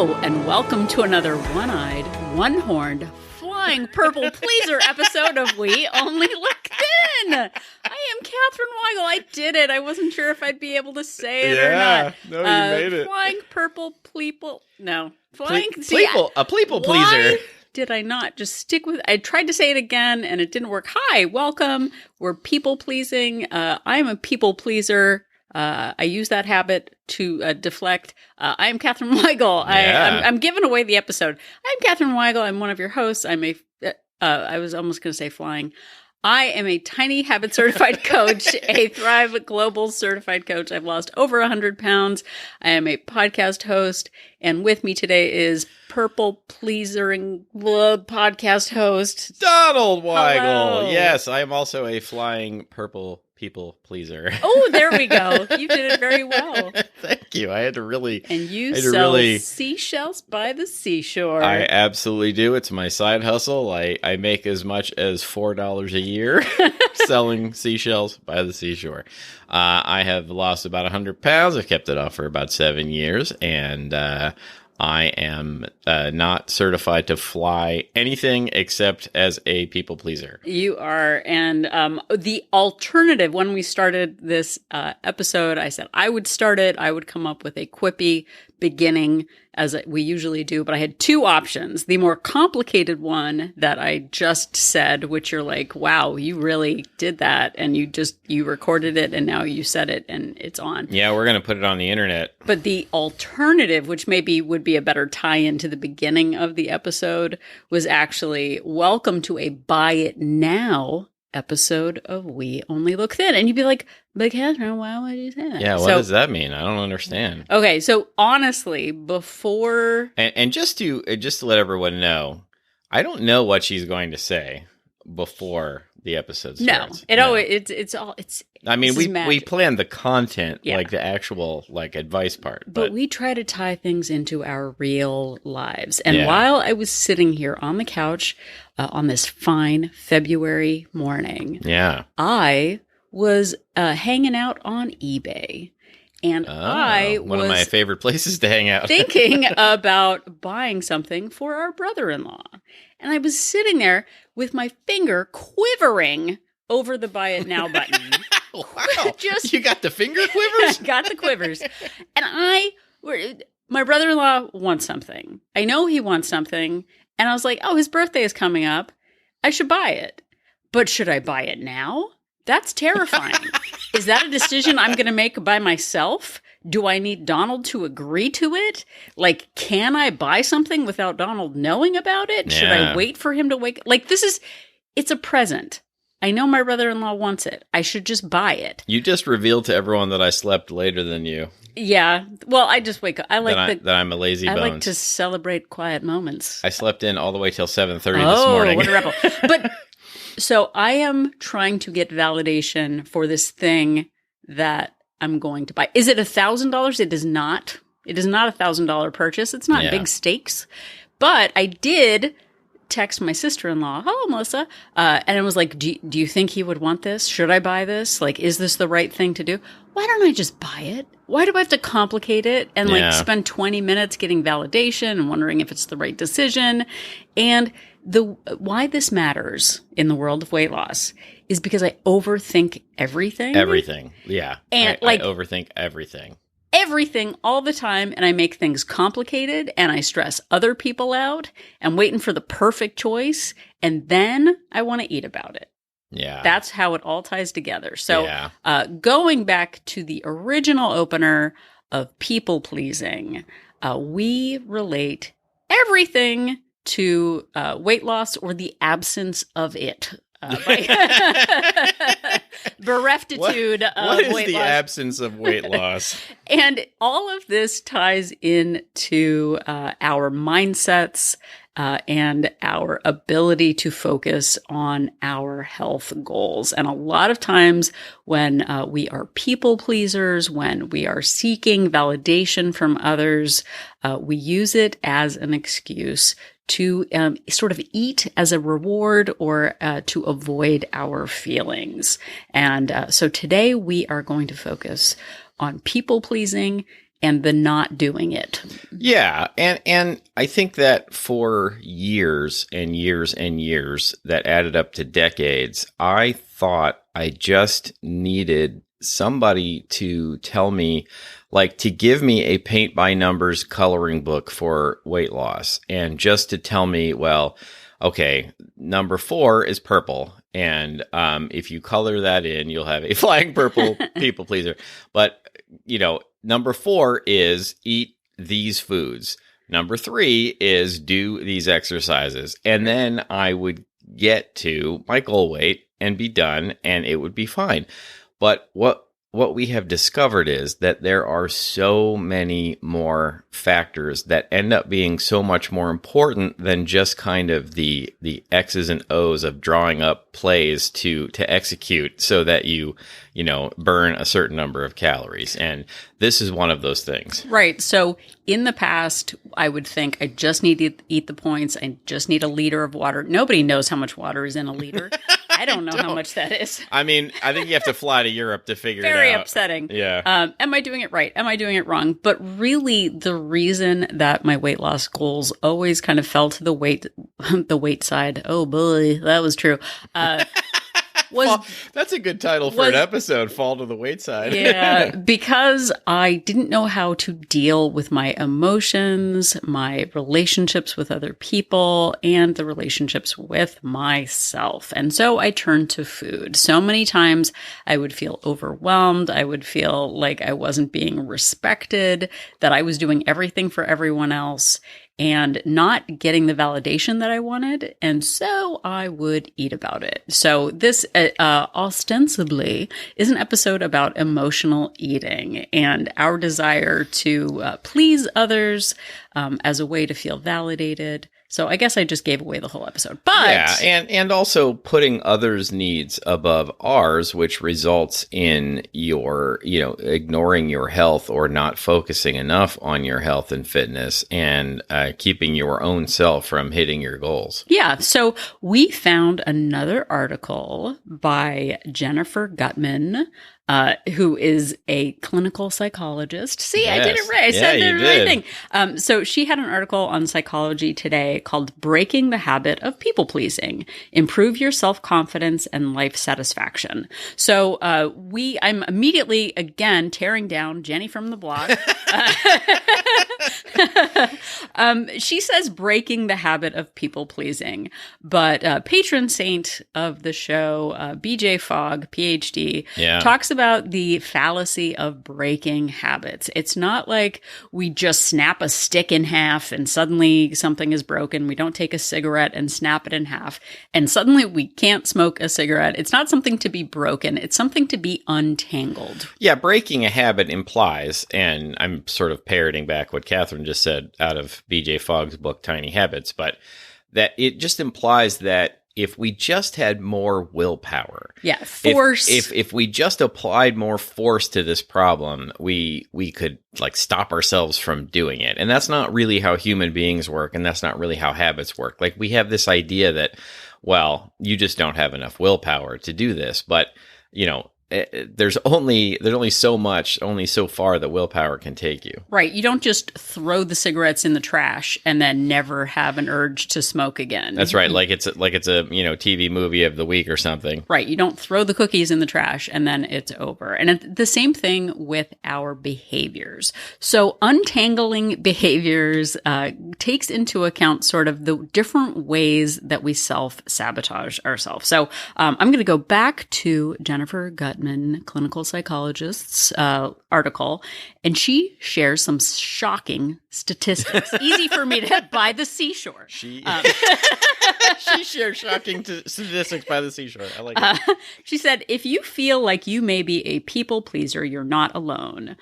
Hello, and welcome to another one-eyed, one-horned, flying purple pleaser episode of We Only Look Thin. I am Catherine Weigel. I did it. I wasn't sure if I'd be able to say it or not. No, you made it. Flying purple pleeple. No. Flying a pleeple pleaser. Did I not just stick with? I tried to say it again, and it didn't work. Hi, welcome. We're people pleasing. I'm a people pleaser. I use that habit to deflect. I am Catherine Weigel. Yeah. I'm giving away the episode. I'm Catherine Weigel. I'm one of your hosts. I was almost going to say flying. I am a tiny habit certified coach, a Thrive Global certified coach. I've lost over 100 pounds. I am a podcast host. And with me today is purple pleasering podcast host, Donald Weigel. Hello. Yes, I am also a flying purple people pleaser. Oh, there we go. You did it very well. Thank you. I had to really... And you sell seashells by the seashore. I absolutely do. It's my side hustle. I make as much as $4 a year selling seashells by the seashore. I have lost about 100 pounds. I've kept it off for about 7 years. And I am not certified to fly anything except as a people pleaser. You are. And the alternative, when we started this episode, I said I would start it. I would come up with a quippy beginning, as we usually do. But I had two options. The more complicated one that I just said, which you're like, wow, you really did that. And you recorded it and now you said it and it's on. Yeah, we're going to put it on the internet. But the alternative, which maybe would be a better tie-in to the beginning of the episode, was actually welcome to a buy it now episode of We Only Look Thin. And you'd be like, but Catherine, why would you say that? Yeah, what does that mean? I don't understand. Okay, so honestly, before... And just to let everyone know, I don't know what she's going to say before the episode starts. It's I mean, we plan the content, like the actual advice part. But we try to tie things into our real lives. And while I was sitting here on the couch on this fine February morning, I was hanging out on eBay. And I was one of my favorite places to hang out. thinking about buying something for our brother-in-law. And I was sitting there with my finger quivering over the buy it now button. Wow. You got the finger quivers? Got the quivers. And my brother-in-law wants something. I know he wants something. And I was like, oh, his birthday is coming up. I should buy it. But should I buy it now? That's terrifying. Is that a decision I'm going to make by myself? Do I need Donald to agree to it? Can I buy something without Donald knowing about it? Yeah. Should I wait for him to wake? It's a present. I know my brother-in-law wants it. I should just buy it. You just revealed to everyone that I slept later than you. Yeah. Well, I just wake up. That I'm a lazy bones. I like to celebrate quiet moments. I slept in all the way till 7:30 this morning. What a rebel. But so I am trying to get validation for this thing that I'm going to buy. Is it $1,000? It is not. It is not $1,000 purchase. It's not big stakes. But I did text my sister-in-law, hello, Melissa, and I was like, do you think he would want this? Should I buy this? Is this the right thing to do? Why don't I just buy it? Why do I have to complicate it and spend 20 minutes getting validation and wondering if it's the right decision? And why this matters in the world of weight loss is because I overthink everything. Everything, yeah. And I overthink everything. Everything all the time, and I make things complicated, and I stress other people out, and waiting for the perfect choice, and then I want to eat about it. Yeah. That's how it all ties together. So going back to the original opener of people pleasing, we relate everything to weight loss or the absence of it. Bereftitude of what is weight the loss. absence of weight loss? And all of this ties into our mindsets and our ability to focus on our health goals. And a lot of times when we are people pleasers, when we are seeking validation from others, we use it as an excuse to sort of eat as a reward or to avoid our feelings. And so today we are going to focus on people pleasing and the not doing it. Yeah, and I think that for years and years and years that added up to decades, I thought I just needed somebody to tell me, like, to give me a paint by numbers coloring book for weight loss, and just to tell me, well, okay, number 4 is purple, and if you color that in, you'll have a flying purple people pleaser. But number 4 is eat these foods. Number 3 is do these exercises. And then I would get to my goal weight and be done, and it would be fine. But what we have discovered is that there are so many more factors that end up being so much more important than just kind of the X's and O's of drawing up plays to execute so that you burn a certain number of calories. And this is one of those things. Right. So in the past, I would think I just need to eat the points. I just need a liter of water. Nobody knows how much water is in a liter. I don't know how much that is. I mean, I think you have to fly to Europe to figure it out. Very upsetting. Yeah. Am I doing it right? Am I doing it wrong? But really, the reason that my weight loss goals always kind of fell to the weight side. Oh boy, that was true. That's a good title for an episode, Fall to the Weight Side. Yeah, because I didn't know how to deal with my emotions, my relationships with other people, and the relationships with myself. And so I turned to food. So many times I would feel overwhelmed. I would feel like I wasn't being respected, that I was doing everything for everyone else, and not getting the validation that I wanted. And so I would eat about it. So this ostensibly is an episode about emotional eating and our desire to please others as a way to feel validated. So I guess I just gave away the whole episode. But yeah, and also putting others' needs above ours, which results in your, ignoring your health or not focusing enough on your health and fitness, and keeping your own self from hitting your goals. Yeah. So we found another article by Jennifer Gutman, who is a clinical psychologist. See, yes. I did it right. I said the right thing. So she had an article on Psychology Today called Breaking the Habit of People Pleasing, Improve Your Self-Confidence and Life Satisfaction. So I'm immediately, again, tearing down Jenny from the block. She says breaking the habit of people pleasing, but patron saint of the show, BJ Fogg, PhD, talks about the fallacy of breaking habits. It's not like we just snap a stick in half and suddenly something is broken. We don't take a cigarette and snap it in half and suddenly we can't smoke a cigarette. It's not something to be broken. It's something to be untangled. Yeah, breaking a habit implies, and I'm sort of parroting back what Catherine just said out of BJ Fogg's book, Tiny Habits, but that it just implies that if we just had more willpower, force. If we just applied more force to this problem, we could stop ourselves from doing it. And that's not really how human beings work, and that's not really how habits work. Like, we have this idea that, well, you just don't have enough willpower to do this, but there's only so far that willpower can take you. Right. You don't just throw the cigarettes in the trash and then never have an urge to smoke again. That's right. Like it's a TV movie of the week or something. Right. You don't throw the cookies in the trash and then it's over. And the same thing with our behaviors. So untangling behaviors takes into account sort of the different ways that we self-sabotage ourselves. So I'm going to go back to Jennifer Gutman, clinical psychologist's article, and she shares some shocking statistics. Easy for me to by the seashore. She shares shocking statistics by the seashore. I like it. She said, if you feel like you may be a people pleaser, you're not alone.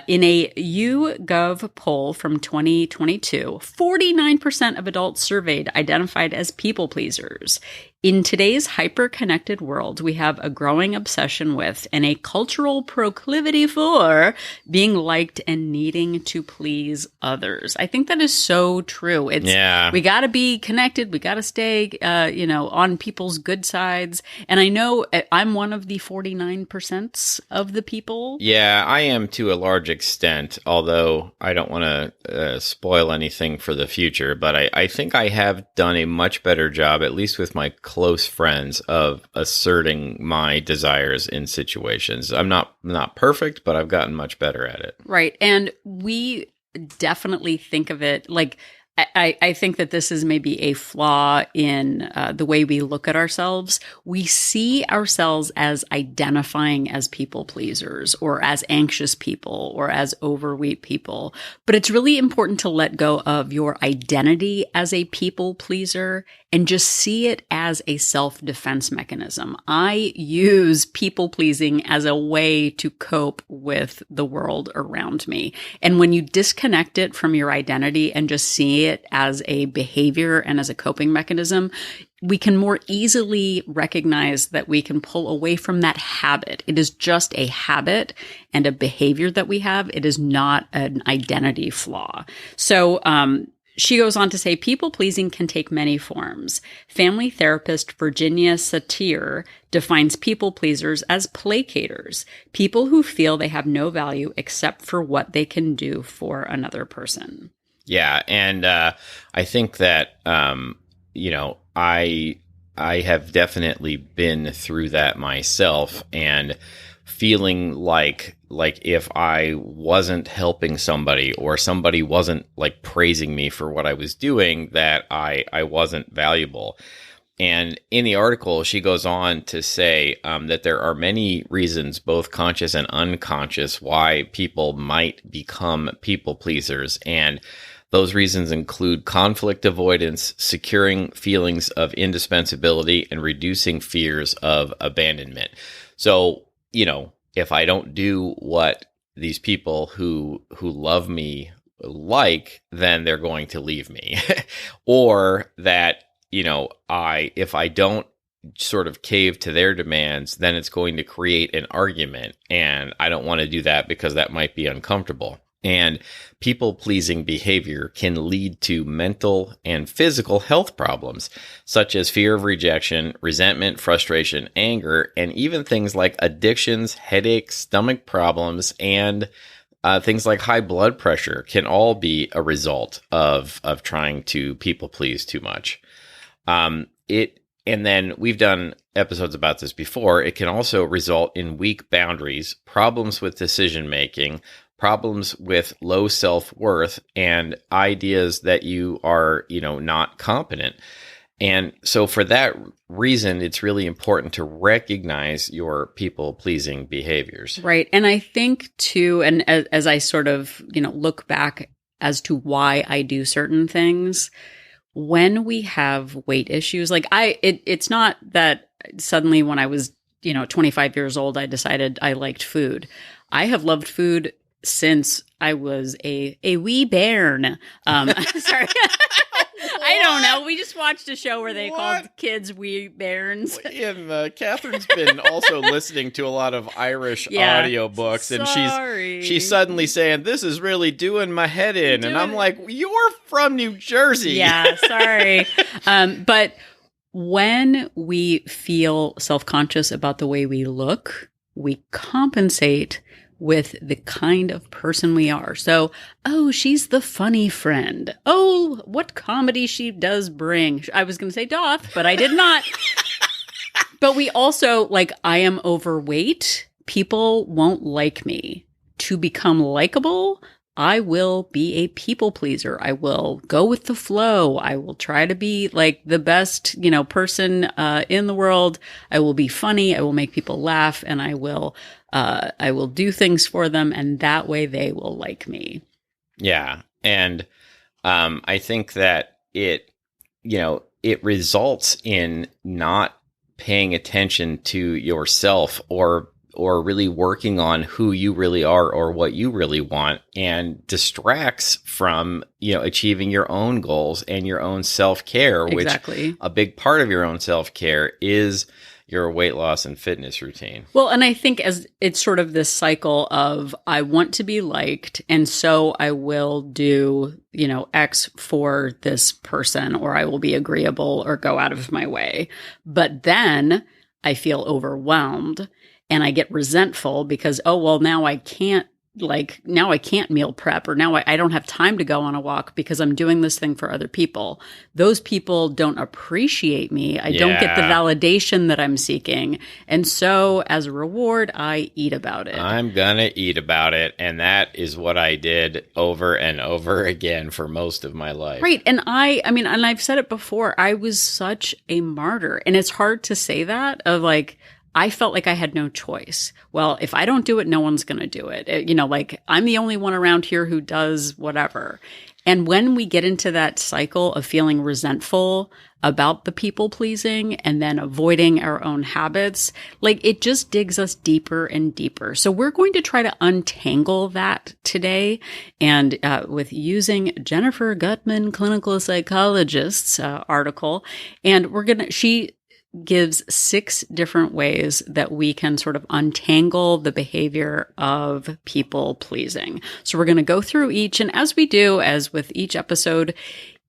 In a YouGov poll from 2022, 49% of adults surveyed identified as people pleasers. In today's hyper-connected world, we have a growing obsession with and a cultural proclivity for being liked and needing to please others. I think that is so true. We got to be connected. We got to stay, on people's good sides. And I know I'm one of the 49% of the people. Yeah, I am to a large extent, although I don't want to spoil anything for the future. But I think I have done a much better job, at least with my close friends, of asserting my desires in situations. I'm not perfect, but I've gotten much better at it. Right. And we definitely think of it like, I think that this is maybe a flaw in the way we look at ourselves. We see ourselves as identifying as people pleasers or as anxious people or as overweight people. But it's really important to let go of your identity as a people pleaser and just see it as a self-defense mechanism. I use people pleasing as a way to cope with the world around me. And when you disconnect it from your identity and just see it as a behavior and as a coping mechanism, we can more easily recognize that we can pull away from that habit. It is just a habit and a behavior that we have. It is not an identity flaw. So, she goes on to say, people-pleasing can take many forms. Family therapist Virginia Satir defines people-pleasers as placaters, people who feel they have no value except for what they can do for another person. Yeah, and I think that, I have definitely been through that myself, and feeling like if I wasn't helping somebody or somebody wasn't like praising me for what I was doing, that I wasn't valuable. And in the article, she goes on to say that there are many reasons, both conscious and unconscious, why people might become people pleasers. And those reasons include conflict avoidance, securing feelings of indispensability, and reducing fears of abandonment. So, if I don't do what these people who love me like, then they're going to leave me. Or that, if I don't sort of cave to their demands, then it's going to create an argument. And I don't want to do that because that might be uncomfortable. And people-pleasing behavior can lead to mental and physical health problems, such as fear of rejection, resentment, frustration, anger, and even things like addictions, headaches, stomach problems, and things like high blood pressure can all be a result of trying to people-please too much. And then we've done episodes about this before. It can also result in weak boundaries, problems with decision-making, problems with low self-worth, and ideas that you are, not competent. And so for that reason, it's really important to recognize your people-pleasing behaviors. Right. And I think too, and as I sort of, look back as to why I do certain things, when we have weight issues, like it's not that suddenly when I was, 25 years old, I decided I liked food. I have loved food since I was a wee bairn. Sorry. I don't know. We just watched a show where they called kids wee bairns. And Catherine's been also listening to a lot of Irish audiobooks, and she's suddenly saying, "This is really doing my head in," and I'm like, "You're from New Jersey." Yeah, sorry. But when we feel self-conscious about the way we look, we compensate with the kind of person we are. So, she's the funny friend. Oh, what comedy she does bring. I was going to say doth, but I did not. But we also, I am overweight. People won't like me. To become likable, I will be a people pleaser. I will go with the flow. I will try to be the best, person in the world. I will be funny. I will make people laugh, and I will do things for them, and that way they will like me. Yeah. And I think that it results in not paying attention to yourself or really working on who you really are or what you really want, and distracts from, achieving your own goals and your own self-care, Exactly. which a big part of your own self-care is your weight loss and fitness routine. Well, and I think as it's sort of this cycle of I want to be liked, and so I will do, X for this person, or I will be agreeable or go out of my way. But then I feel overwhelmed and I get resentful because, oh, well, now I can't meal prep, or now I don't have time to go on a walk because I'm doing this thing for other people. Those people don't appreciate me. I don't get the validation that I'm seeking. And so as a reward, I eat about it. I'm going to eat about it. And that is what I did over and over again for most of my life. Right. And and I've said it before, I was such a martyr. And it's hard to say that of like, I felt like I had no choice. Well, if I don't do it, no one's going to do it. I'm the only one around here who does whatever. And when we get into that cycle of feeling resentful about the people pleasing and then avoiding our own habits, it just digs us deeper and deeper. So we're going to try to untangle that today. And with using Jennifer Gutman, clinical psychologist's article, and she gives 6 different ways that we can sort of untangle the behavior of people pleasing. So we're going to go through each. And as we do, as with each episode,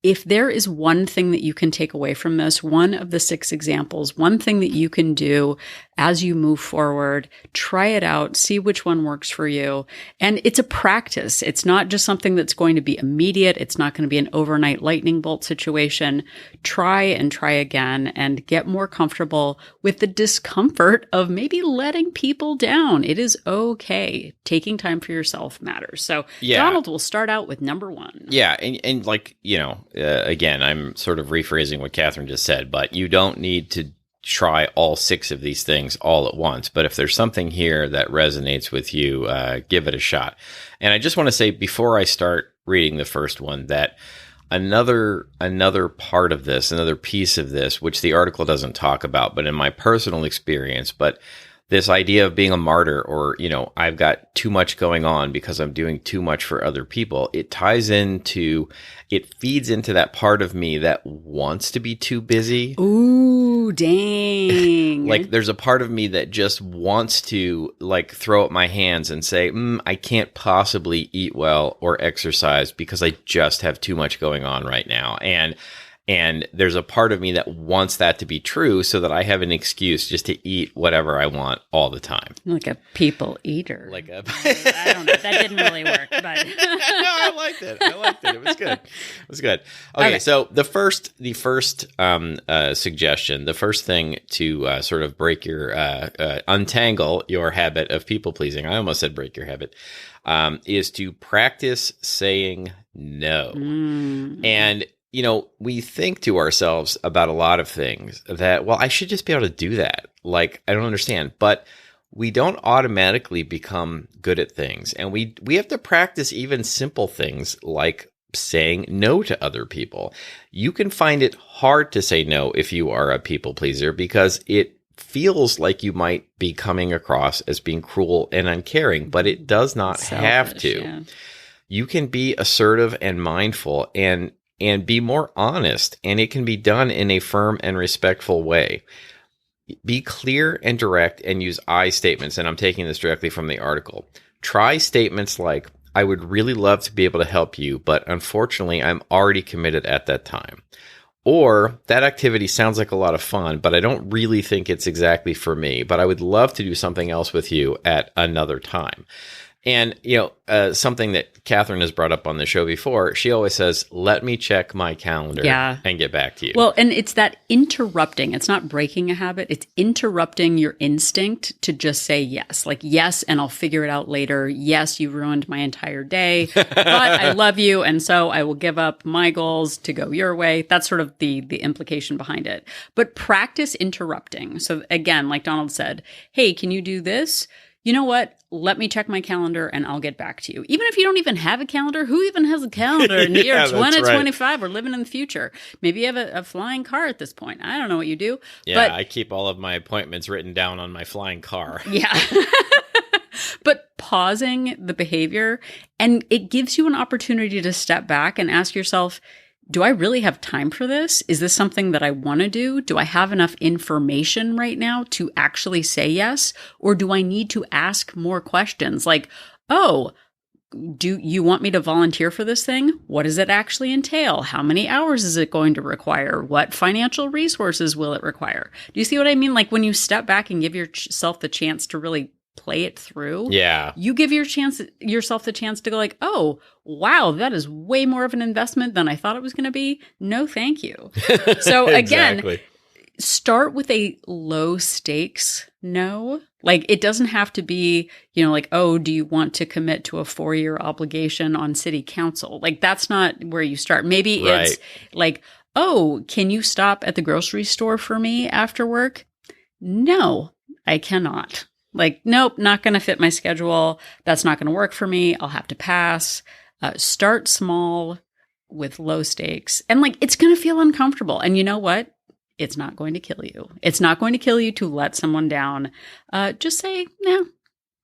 if there is one thing that you can take away from this, one of the 6 examples, one thing that you can do as you move forward, try it out, see which one works for you. And it's a practice. It's not just something that's going to be immediate. It's not going to be an overnight lightning bolt situation. Try and try again and get more comfortable with the discomfort of maybe letting people down. It is okay. Taking time for yourself matters. So Donald will start out with number 1. Yeah. And again, I'm sort of rephrasing what Catherine just said, but you don't need to try all 6 of these things all at once. But if there's something here that resonates with you, give it a shot. And I just want to say before I start reading the first one that another part of this, another piece of this, which the article doesn't talk about, but in my personal experience, but this idea of being a martyr, or, I've got too much going on because I'm doing too much for other people. It feeds into that part of me that wants to be too busy. Ooh, dang. There's a part of me that just wants to throw up my hands and say, I can't possibly eat well or exercise because I just have too much going on right now. And there's a part of me that wants that to be true so that I have an excuse just to eat whatever I want all the time. Like a people eater. I don't know. That didn't really work, but no, I liked it. It was good. Okay. So the first suggestion, the first thing to sort of break your untangle your habit of people pleasing. I almost said break your habit. Is to practice saying no. And we think to ourselves about a lot of things that, well, I should just be able to do that. I don't understand. But we don't automatically become good at things. And we have to practice even simple things like saying no to other people. You can find it hard to say no if you are a people pleaser because it feels like you might be coming across as being cruel and uncaring, but it does not have to. Yeah. You can be assertive and mindful and be more honest, and it can be done in a firm and respectful way. Be clear and direct and use I statements, and I'm taking this directly from the article. Try statements like, I would really love to be able to help you, but unfortunately, I'm already committed at that time. Or, that activity sounds like a lot of fun, but I don't really think it's exactly for me, but I would love to do something else with you at another time. And, something that Catherine has brought up on the show before, she always says, let me check my calendar and get back to you. Well, and it's that interrupting. It's not breaking a habit. It's interrupting your instinct to just say yes. Yes, and I'll figure it out later. Yes, you ruined my entire day, but I love you. And so I will give up my goals to go your way. That's sort of the implication behind it. But practice interrupting. So again, like Donald said, hey, can you do this? you know what? Let me check my calendar and I'll get back to you. Even if you don't even have a calendar, who even has a calendar in the year 2025? We're living in the future. Maybe you have a flying car at this point. I don't know what you do. Yeah, but I keep all of my appointments written down on my flying car. Yeah. But pausing the behavior, and it gives you an opportunity to step back and ask yourself, do I really have time for this? Is this something that I want to do? Do I have enough information right now to actually say yes? Or do I need to ask more questions? Like, oh, do you want me to volunteer for this thing? What does it actually entail? How many hours is it going to require? What financial resources will it require? Do you see what I mean? Like when you step back and give yourself the chance to really play it through. Yeah. You give yourself the chance to go like, oh, wow, that is way more of an investment than I thought it was going to be. No, thank you. So again, Exactly. Start with a low stakes no. Like it doesn't have to be, like, oh, do you want to commit to a 4-year obligation on city council? Like that's not where you start. Maybe it's like, oh, can you stop at the grocery store for me after work? No, I cannot. Like, nope, not going to fit my schedule. That's not going to work for me. I'll have to pass. Start small with low stakes. And like, it's going to feel uncomfortable. And you know what? It's not going to kill you. It's not going to kill you to let someone down. Just say, no,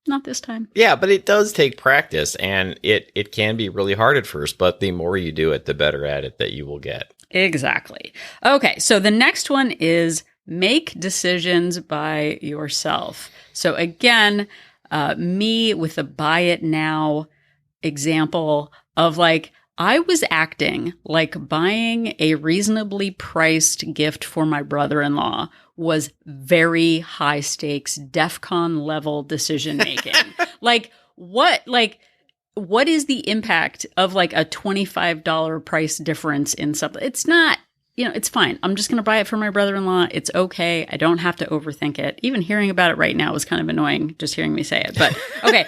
not this time. Yeah, but it does take practice, and it can be really hard at first, but the more you do it, the better at it that you will get. Exactly. Okay, so the next one is make decisions by yourself. So again, me with the buy it now example of like, I was acting like buying a reasonably priced gift for my brother-in-law was very high stakes, DEFCON level decision making. What is the impact of like a $25 price difference in something? It's not, it's fine. I'm just going to buy it for my brother-in-law. It's okay. I don't have to overthink it. Even hearing about it right now is kind of annoying, just hearing me say it. But okay.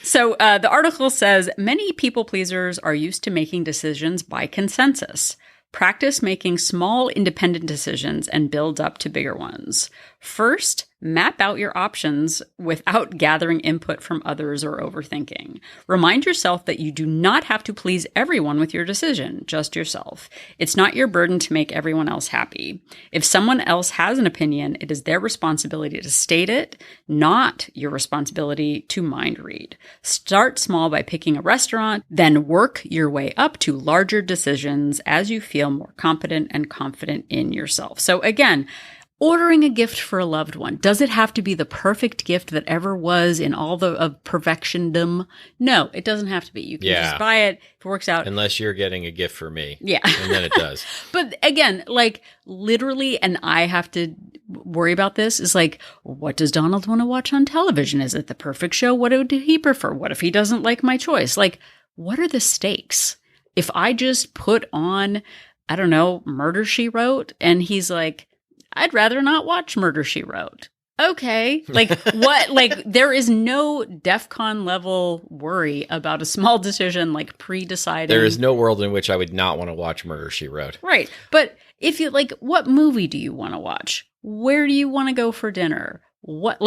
So the article says, many people pleasers are used to making decisions by consensus. Practice making small independent decisions and build up to bigger ones. First, map out your options without gathering input from others or overthinking. Remind yourself that you do not have to please everyone with your decision, just yourself. It's not your burden to make everyone else happy. If someone else has an opinion, it is their responsibility to state it, not your responsibility to mind read. Start small by picking a restaurant, then work your way up to larger decisions as you feel more competent and confident in yourself. So again, ordering a gift for a loved one. Does it have to be the perfect gift that ever was in all of perfectiondom? No, it doesn't have to be. You can just buy it if it works out. Unless you're getting a gift for me. Yeah. And then it does. But again, like literally, and I have to worry about this, is like, what does Donald want to watch on television? Is it the perfect show? What would he prefer? What if he doesn't like my choice? Like, what are the stakes? If I just put on, I don't know, Murder, She Wrote, and he's like, I'd rather not watch Murder, She Wrote. Okay. Like what? Like there is no DEFCON level worry about a small decision like pre-deciding. There is no world in which I would not want to watch Murder, She Wrote. Right. But if you like, what movie do you want to watch? Where do you want to go for dinner? What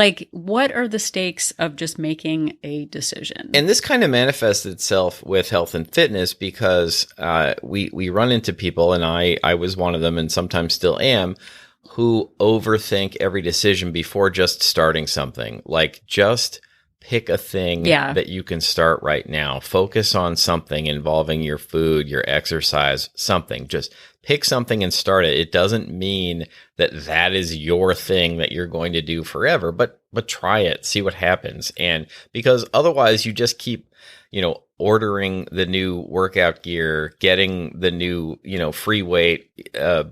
are the stakes of just making a decision? And this kind of manifests itself with health and fitness because we run into people, and I was one of them and sometimes still am, who overthink every decision before just starting something. Like just pick a thing that you can start right now. Focus on something involving your food, your exercise, something. Just pick something and start it. It doesn't mean that is your thing that you're going to do forever, but try it, see what happens. And because otherwise you just keep, ordering the new workout gear, getting the new, free weight,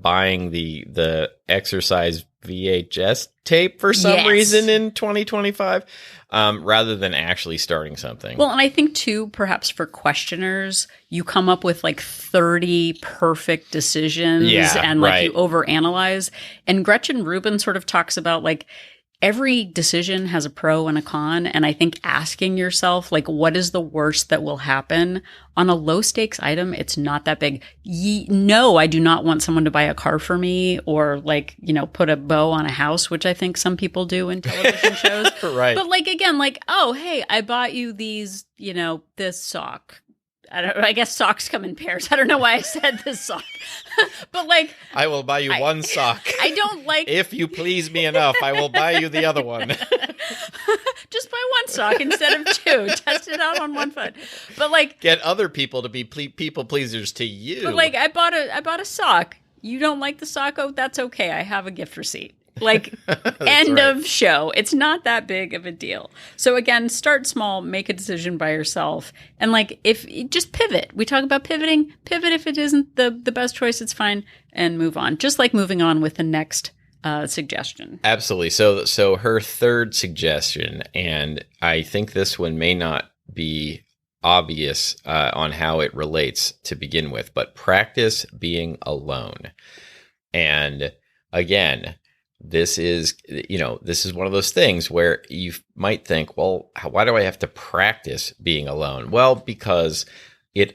buying the exercise VHS tape for some reason in 2025, rather than actually starting something. Well, and I think too, perhaps for questioners, you come up with like 30 perfect decisions and like you overanalyze. And Gretchen Rubin sort of talks about like, every decision has a pro and a con. And I think asking yourself, like, what is the worst that will happen on a low stakes item? It's not that big. No, I do not want someone to buy a car for me or like, put a bow on a house, which I think some people do in television shows. Right. But like, again, like, oh, hey, I bought you these, this sock. I guess socks come in pairs. I don't know why I said this sock. But like, I will buy you one sock. I don't like. If you please me enough, I will buy you the other one. Just buy one sock instead of two. Test it out on one foot. But like, get other people to be people pleasers to you. But like, I bought a sock. You don't like the sock? Oh, that's okay. I have a gift receipt. Like, end of show. It's not that big of a deal. So again, start small, make a decision by yourself. And like, just pivot. We talk about pivoting. Pivot if it isn't the best choice, it's fine, and move on. Just like moving on with the next suggestion. Absolutely. So her third suggestion, and I think this one may not be obvious on how it relates to begin with, but practice being alone. And again, this is one of those things where you might think, well, why do I have to practice being alone? Well, because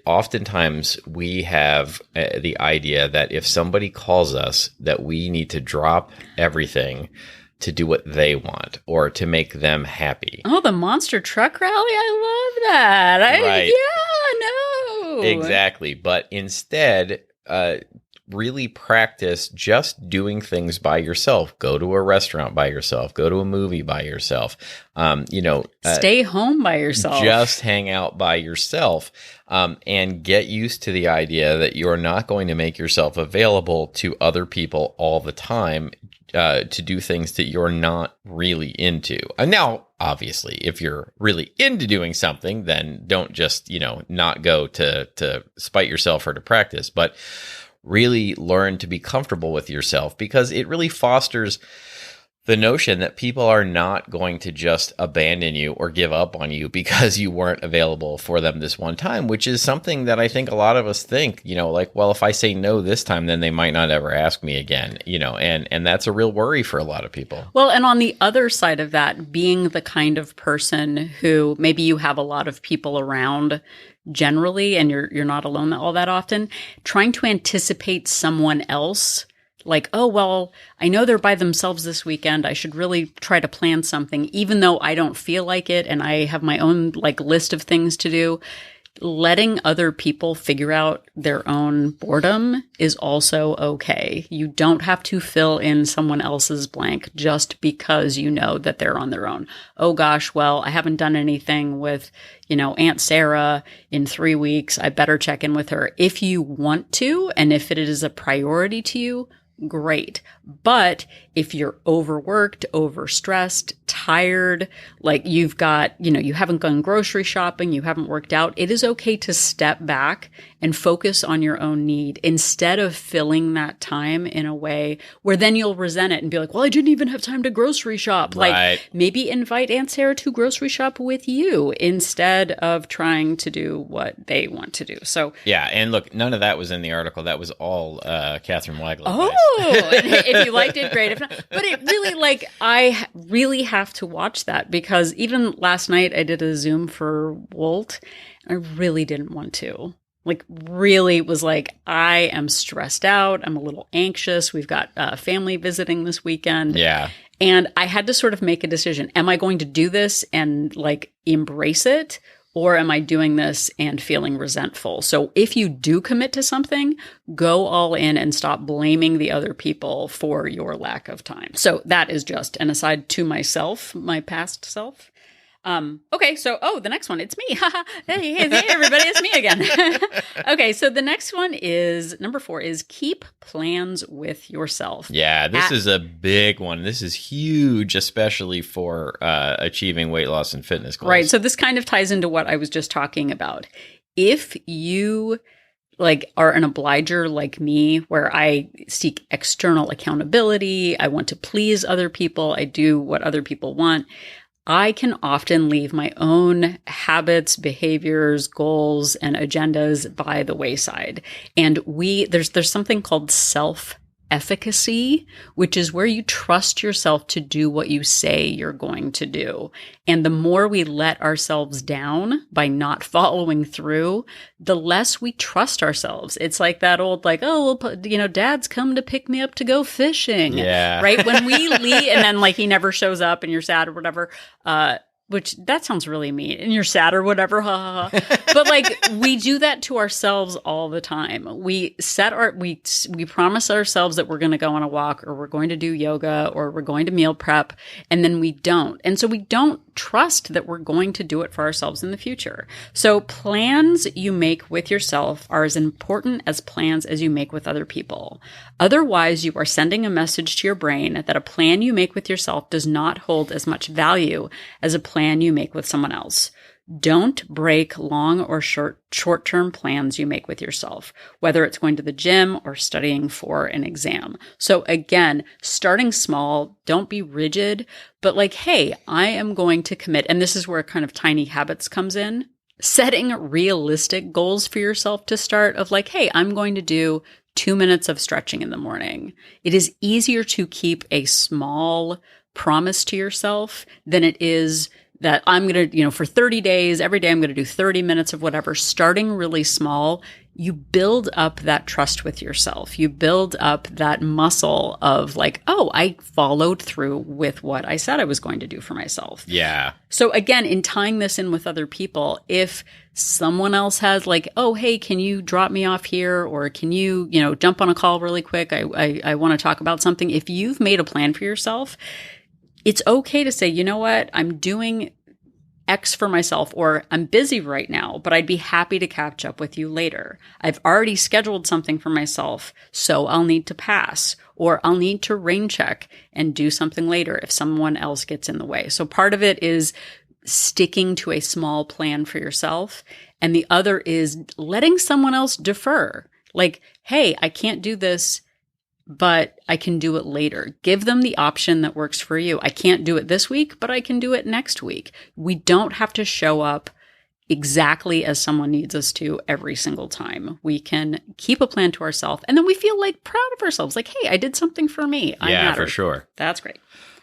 oftentimes we have the idea that if somebody calls us, that we need to drop everything to do what they want or to make them happy. Oh, the monster truck rally. I love that. Right. Yeah, no. Exactly. But instead, really practice just doing things by yourself. Go to a restaurant by yourself. Go to a movie by yourself. Stay home by yourself. Just hang out by yourself, and get used to the idea that you're not going to make yourself available to other people all the time to do things that you're not really into. And now, obviously, if you're really into doing something, then don't just, not go to spite yourself or to practice, but really learn to be comfortable with yourself, because it really fosters the notion that people are not going to just abandon you or give up on you because you weren't available for them this one time, which is something that I think a lot of us think, like, well, if I say no this time, then they might not ever ask me again, and that's a real worry for a lot of people. Well, and on the other side of that, being the kind of person who maybe you have a lot of people around generally, and you're not alone all that often, trying to anticipate someone else, like, oh, well, I know they're by themselves this weekend. I should really try to plan something, even though I don't feel like it and I have my own like list of things to do. Letting other people figure out their own boredom is also okay. You don't have to fill in someone else's blank just because you know that they're on their own. Oh gosh, well, I haven't done anything with, Aunt Sarah in 3 weeks. I better check in with her. If you want to, and if it is a priority to you, great. But if you're overworked, overstressed, tired, like you've got, you haven't gone grocery shopping, you haven't worked out, it is okay to step back and focus on your own need instead of filling that time in a way where then you'll resent it and be like, well, I didn't even have time to grocery shop. Right. Like maybe invite Aunt Sarah to grocery shop with you instead of trying to do what they want to do. So yeah. And look, none of that was in the article. That was all Catherine Weigel. Oh, if you liked it, great. If not, but it really, like, I really have to watch that because even last night I did a Zoom for Wolt. I really didn't want to. Like, really was like, I am stressed out. I'm a little anxious. We've got family visiting this weekend. Yeah. And I had to sort of make a decision. Am I going to do this and like embrace it? Or am I doing this and feeling resentful? So if you do commit to something, go all in and stop blaming the other people for your lack of time. So that is just an aside to myself, my past self. Okay, so, the next one, it's me. hey, everybody, it's me again. Okay, so the next one is, number 4 is keep plans with yourself. Yeah, this is a big one. This is huge, especially for achieving weight loss and fitness goals. Right, so this kind of ties into what I was just talking about. If you are an obliger like me, where I seek external accountability, I want to please other people, I do what other people want, I can often leave my own habits, behaviors, goals, and agendas by the wayside. And there's something called efficacy, which is where you trust yourself to do what you say you're going to do. And the more we let ourselves down by not following through, the less we trust ourselves. It's like that old, like, oh, well, dad's come to pick me up to go fishing. Yeah. Right? When we leave and then like he never shows up and you're sad or whatever, which that sounds really mean, and you're sad or whatever, ha ha ha. But like we do that to ourselves all the time. We promise ourselves that we're going to go on a walk, or we're going to do yoga, or we're going to meal prep, and then we don't. And so we don't trust that we're going to do it for ourselves in the future. So plans you make with yourself are as important as plans as you make with other people. Otherwise, you are sending a message to your brain that a plan you make with yourself does not hold as much value as a plan you make with someone else. Don't break long or short-term plans you make with yourself, whether it's going to the gym or studying for an exam. So again, starting small, don't be rigid, but like, hey, I am going to commit. And this is where kind of tiny habits comes in. Setting realistic goals for yourself to start of like, hey, I'm going to do 2 minutes of stretching in the morning. It is easier to keep a small promise to yourself than it is that I'm going to, for 30 days, every day I'm going to do 30 minutes of whatever. Starting really small, you build up that trust with yourself. You build up that muscle of like, oh, I followed through with what I said I was going to do for myself. Yeah. So again, in tying this in with other people, if someone else has like, oh, hey, can you drop me off here? Or can you, jump on a call really quick? I want to talk about something. If you've made a plan for yourself, it's okay to say, you know what, I'm doing X for myself, or I'm busy right now, but I'd be happy to catch up with you later. I've already scheduled something for myself, so I'll need to pass, or I'll need to rain check and do something later if someone else gets in the way. So part of it is sticking to a small plan for yourself, and the other is letting someone else defer. Like, hey, I can't do this, but I can do it later. Give them the option that works for you. I can't do it this week, but I can do it next week. We don't have to show up exactly as someone needs us to every single time. We can keep a plan to ourselves, and then we feel like proud of ourselves. Like, hey, I did something for me. I mattered. For sure. That's great.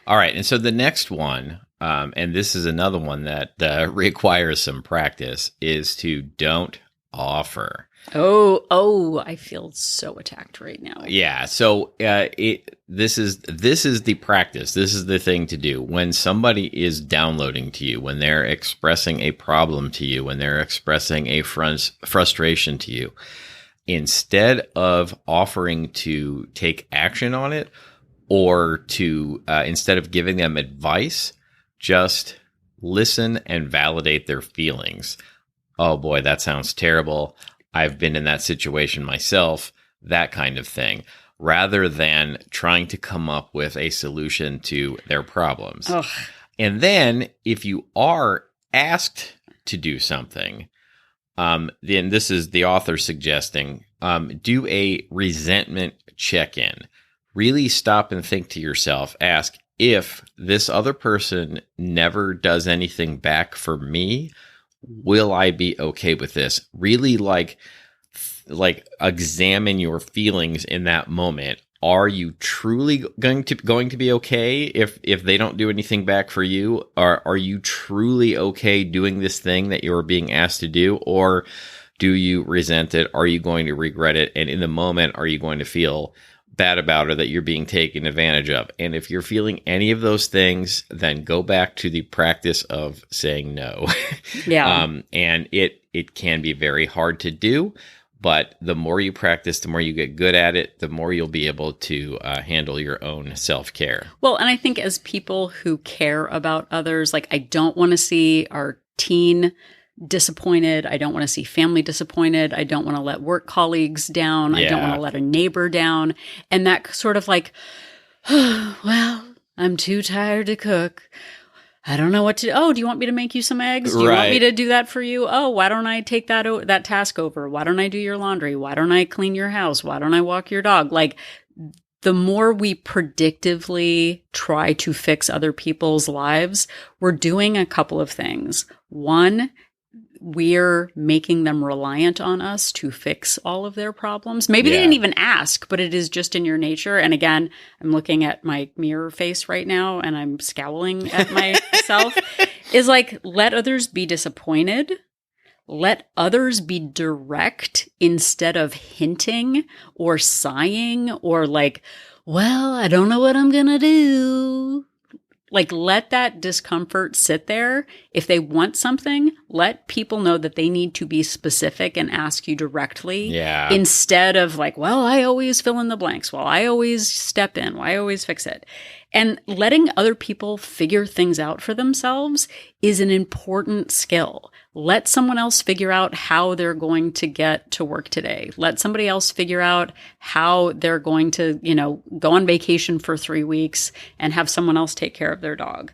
All right. And so the next one, and this is another one that requires some practice, is to don't offer. Oh, I feel so attacked right now. Yeah. So this is the practice. This is the thing to do. When somebody is downloading to you, when they're expressing a problem to you, when they're expressing a frustration to you, instead of offering to take action on it, or to instead of giving them advice, just listen and validate their feelings. Oh boy, that sounds terrible. I've been in that situation myself, that kind of thing, rather than trying to come up with a solution to their problems. Ugh. And then if you are asked to do something, then this is the author suggesting, do a resentment check-in. Really stop and think to yourself, ask, if this other person never does anything back for me, will I be okay with this? Really like examine your feelings in that moment. Are you truly going to be okay if they don't do anything back for you? Are you truly okay doing this thing that you're being asked to do? Or do you resent it? Are you going to regret it? And in the moment, are you going to feel bad about it, that you're being taken advantage of? And if you're feeling any of those things, then go back to the practice of saying no. Yeah. And it can be very hard to do, but the more you practice, the more you get good at it, the more you'll be able to handle your own self-care. Well, and I think as people who care about others, like I don't want to see our teen disappointed. I don't want to see family disappointed. I don't want to let work colleagues down. Yeah. I don't want to let a neighbor down. And that sort of like, oh, well, I'm too tired to cook. I don't know what to. Oh, do you want me to make you some eggs? Do you want me to do that for you? Oh, why don't I take that task over? Why don't I do your laundry? Why don't I clean your house? Why don't I walk your dog? Like, the more we predictively try to fix other people's lives, we're doing a couple of things. One, we're making them reliant on us to fix all of their problems. Maybe they Yeah. didn't even ask, but it is just in your nature. And again, I'm looking at my mirror face right now and I'm scowling at myself. Is like, let others be disappointed. Let others be direct instead of hinting or sighing or like, well, I don't know what I'm going to do. Like, let that discomfort sit there. If they want something, let people know that they need to be specific and ask you directly. Yeah. Instead of like, well, I always fill in the blanks. Well, I always step in. Well, I always fix it. And letting other people figure things out for themselves is an important skill. Let someone else figure out how they're going to get to work today. Let somebody else figure out how they're going to, go on vacation for 3 weeks and have someone else take care of their dog.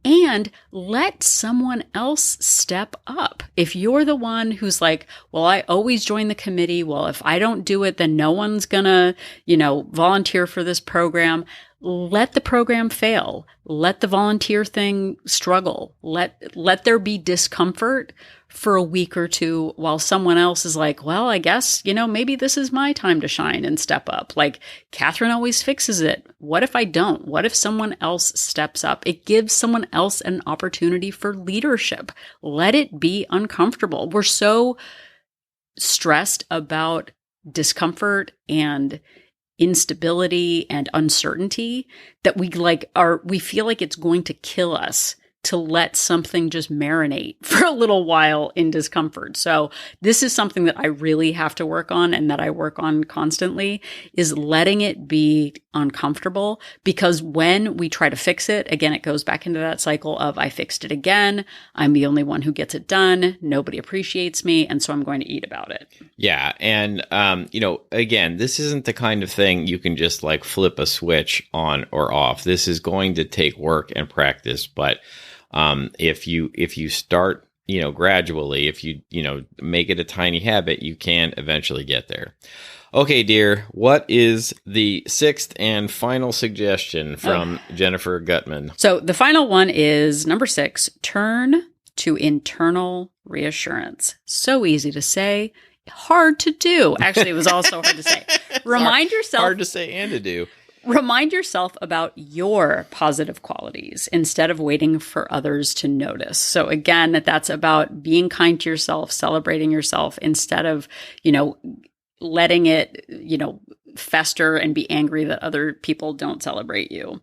And let someone else step up. If you're the one who's like, well, I always join the committee. Well, if I don't do it, then no one's gonna, volunteer for this program. Let the program fail. Let the volunteer thing struggle. Let there be discomfort for a week or two while someone else is like, well, I guess, maybe this is my time to shine and step up. Like Catherine always fixes it. What if I don't? What if someone else steps up? It gives someone else an opportunity for leadership. Let it be uncomfortable. We're so stressed about discomfort and instability and uncertainty that we feel like it's going to kill us to let something just marinate for a little while in discomfort. So this is something that I really have to work on and that I work on constantly is letting it be uncomfortable, because when we try to fix it, again, it goes back into that cycle of I fixed it again. I'm the only one who gets it done. Nobody appreciates me. And so I'm going to eat about it. Yeah. And, again, this isn't the kind of thing you can just like flip a switch on or off. This is going to take work and practice. But if you start, gradually, if you make it a tiny habit, you can eventually get there. Okay, dear, what is the sixth and final suggestion from Jennifer Gutman? So the final one is number 6, turn to internal reassurance. So easy to say, hard to do. Actually, it was also hard to say. Remind yourself. Hard to say and to do. Remind yourself about your positive qualities instead of waiting for others to notice. So again, that's about being kind to yourself, celebrating yourself instead of, letting it, fester and be angry that other people don't celebrate you.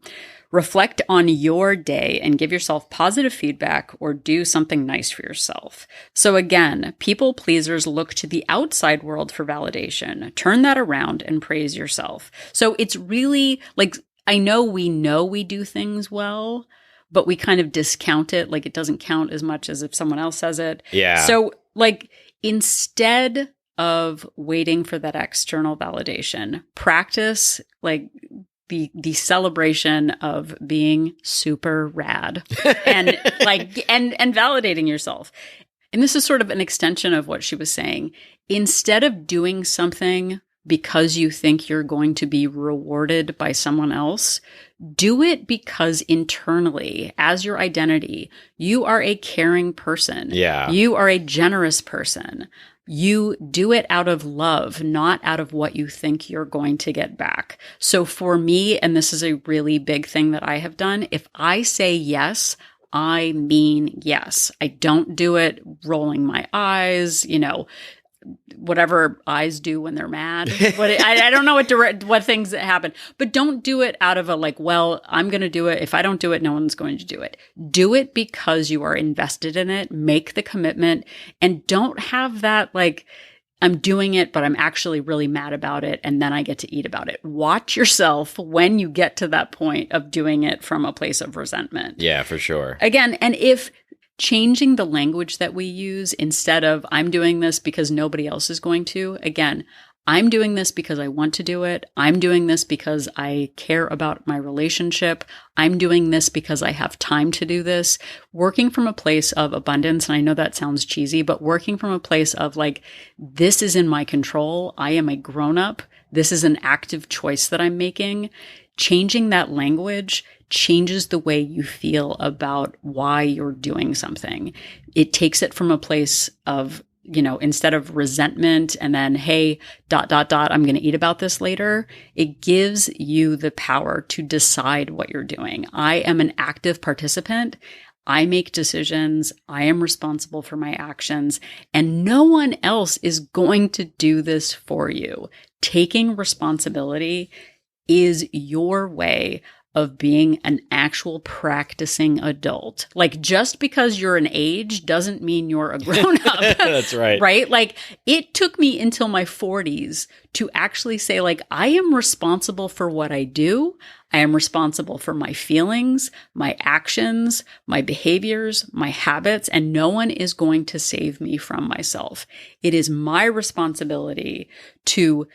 Reflect on your day and give yourself positive feedback or do something nice for yourself. So again, people pleasers look to the outside world for validation. Turn that around and praise yourself. So it's really like, I know we do things well, but we kind of discount it. Like it doesn't count as much as if someone else says it. Yeah. So like instead of waiting for that external validation, practice like the celebration of being super rad and and validating yourself. And this is sort of an extension of what she was saying. Instead of doing something because you think you're going to be rewarded by someone else, do it because internally, as your identity, you are a caring person. Yeah. You are a generous person. You do it out of love, not out of what you think you're going to get back. So for me, and this is a really big thing that I have done, if I say yes, I mean yes. I don't do it rolling my eyes, whatever eyes do when they're mad. But I don't know what things that happen. But don't do it out of a like, well, I'm going to do it. If I don't do it, no one's going to do it. Do it because you are invested in it. Make the commitment and don't have that like, I'm doing it, but I'm actually really mad about it. And then I get to eat about it. Watch yourself when you get to that point of doing it from a place of resentment. Yeah, for sure. Again, and if changing the language that we use instead of I'm doing this because nobody else is going to. Again, I'm doing this because I want to do it. I'm doing this because I care about my relationship. I'm doing this because I have time to do this. Working from a place of abundance, and I know that sounds cheesy, but working from a place of like, this is in my control. I am a grown-up. This is an active choice that I'm making. Changing that language changes the way you feel about why you're doing something. It takes it from a place of, instead of resentment and then, hey, ... I'm going to eat about this later. It gives you the power to decide what you're doing. I am an active participant. I make decisions. I am responsible for my actions, and no one else is going to do this for you. Taking responsibility is your way of being an actual practicing adult. Like, just because you're an age doesn't mean you're a grown up. That's right. Right? Like, it took me until my 40s to actually say, like, I am responsible for what I do. I am responsible for my feelings, my actions, my behaviors, my habits, and no one is going to save me from myself. It is my responsibility to,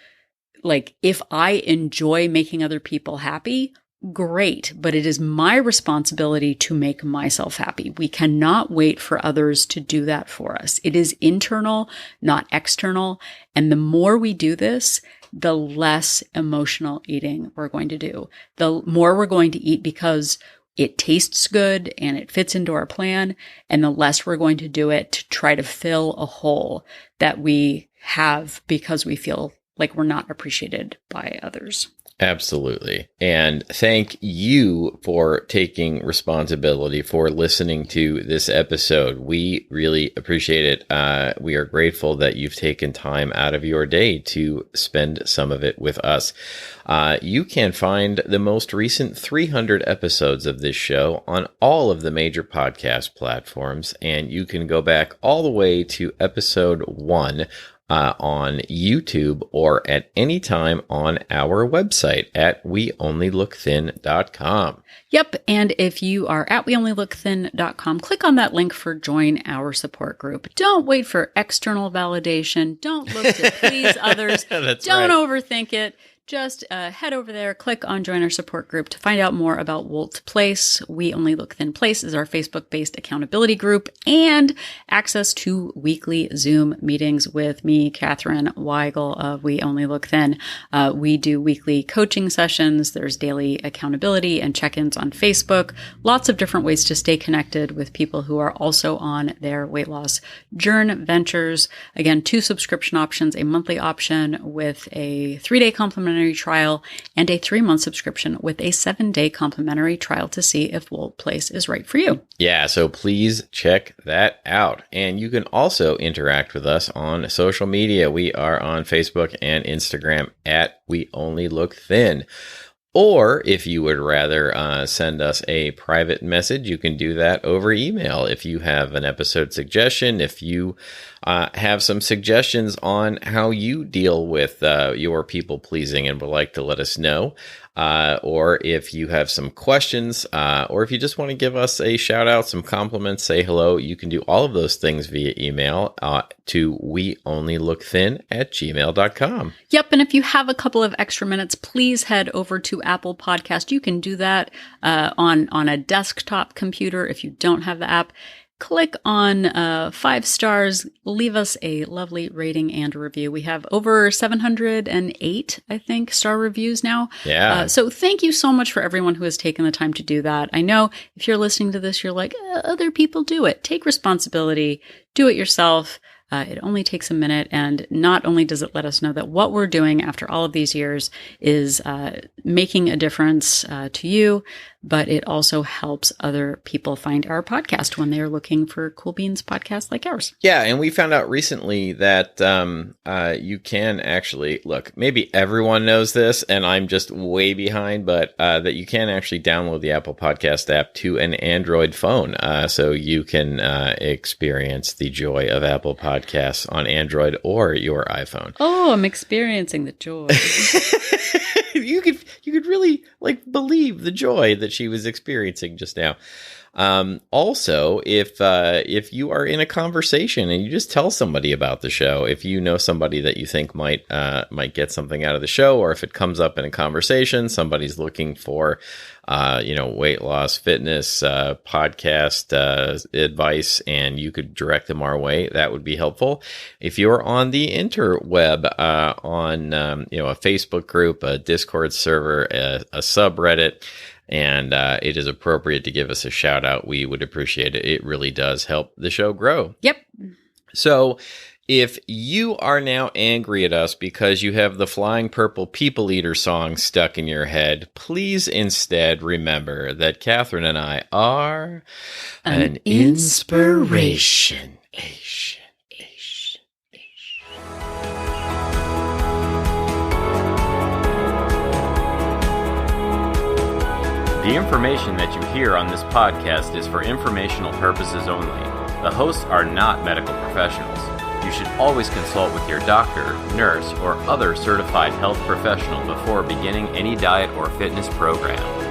like, if I enjoy making other people happy, great, but it is my responsibility to make myself happy. We cannot wait for others to do that for us. It is internal, not external. And the more we do this, the less emotional eating we're going to do. The more we're going to eat because it tastes good and it fits into our plan, and the less we're going to do it to try to fill a hole that we have because we feel like we're not appreciated by others. Absolutely. And thank you for taking responsibility for listening to this episode. We really appreciate it. We are grateful that you've taken time out of your day to spend some of it with us. You can find the most recent 300 episodes of this show on all of the major podcast platforms, and you can go back all the way to episode 1 on YouTube or at any time on our website at weonlylookthin.com. Yep. And if you are at weonlylookthin.com, click on that link for join our support group. Don't wait for external validation. Don't look to please others. That's Don't right. overthink it. Just head over there, click on join our support group to find out more about Wolt Place. We Only Look Thin Place is our Facebook-based accountability group, and access to weekly Zoom meetings with me, Catherine Weigel of We Only Look Thin. We do weekly coaching sessions. There's daily accountability and check-ins on Facebook. Lots of different ways to stay connected with people who are also on their weight loss journey ventures. Again, 2 subscription options, a monthly option with a 3-day complimentary trial and a 3-month subscription with a 7-day complimentary trial to see if Wolt Place is right for you. Yeah, so please check that out. And you can also interact with us on social media. We are on Facebook and Instagram at We Only Look Thin. Or if you would rather send us a private message, you can do that over email. If you have an episode suggestion, if you have some suggestions on how you deal with your people pleasing and would like to let us know, or if you have some questions, or if you just want to give us a shout out, some compliments, say hello, you can do all of those things via email to weonlylookthin@gmail.com. Yep. And if you have a couple of extra minutes, please head over to Apple Podcast. You can do that on a desktop computer if you don't have the app. Click on 5 stars, leave us a lovely rating and a review. We have over 708, I think, star reviews now. Yeah. So thank you so much for everyone who has taken the time to do that. I know if you're listening to this, you're like, other people do it. Take responsibility, do it yourself. It only takes a minute, and not only does it let us know that what we're doing after all of these years is making a difference to you, but it also helps other people find our podcast when they're looking for Cool Beans podcasts like ours. Yeah, and we found out recently that you can actually, look, maybe everyone knows this, and I'm just way behind, but that you can actually download the Apple Podcast app to an Android phone, so you can experience the joy of Apple Podcasts on Android or your iPhone. Oh, I'm experiencing the joy. You could really believe the joy that she was experiencing just now. Also, if you are in a conversation and you just tell somebody about the show, if you know somebody that you think might get something out of the show, or if it comes up in a conversation, somebody's looking for, weight loss, fitness, podcast, advice, and you could direct them our way, that would be helpful. If you're on the interweb, on, a Facebook group, a Discord server, a subreddit, and it is appropriate to give us a shout out, we would appreciate it. It really does help the show grow. Yep. So if you are now angry at us because you have the Flying Purple People Eater song stuck in your head, please instead remember that Catherine and I are an inspiration. The information that you hear on this podcast is for informational purposes only. The hosts are not medical professionals. You should always consult with your doctor, nurse, or other certified health professional before beginning any diet or fitness program.